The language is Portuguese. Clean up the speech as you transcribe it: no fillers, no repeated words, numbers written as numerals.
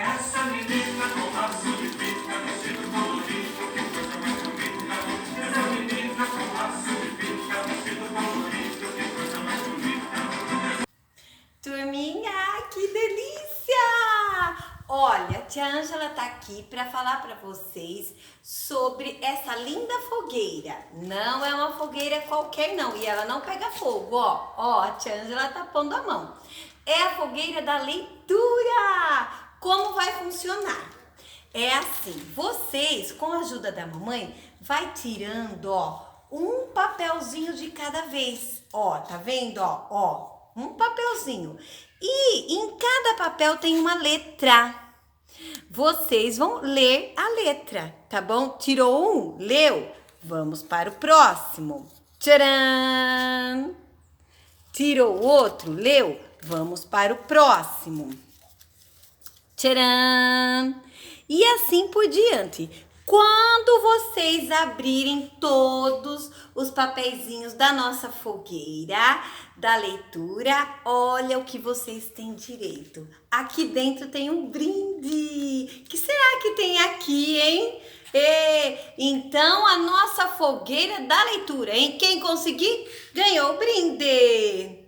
essa menina com laço de fita, vestido colorido, que coisa mais bonita. Essa menina com laço de fita, vestido colorido, que coisa mais bonita. Turminha, que delícia! Olha, tia Ângela tá aqui para falar para vocês sobre essa linda fogueira. Não é uma fogueira qualquer não, e ela não pega fogo, ó. A tia Ângela tá pondo a mão. É a fogueira da leitura. Como vai funcionar? É assim, vocês, com a ajuda da mamãe, vai tirando, um papelzinho de cada vez. Tá vendo, um papelzinho. E em cada papel tem uma letra. Vocês vão ler a letra, tá bom? Tirou um, leu? Vamos para o próximo. Tcharam! Tirou outro, leu? Vamos para o próximo. Tcharam! E assim por diante. Quando vocês abrirem todos os papeizinhos da nossa fogueira, da leitura, olha o que vocês têm direito. Aqui dentro tem um brinde. O que será que tem aqui, hein? Então, a nossa fogueira da leitura, hein? Quem conseguir, ganhou o brinde.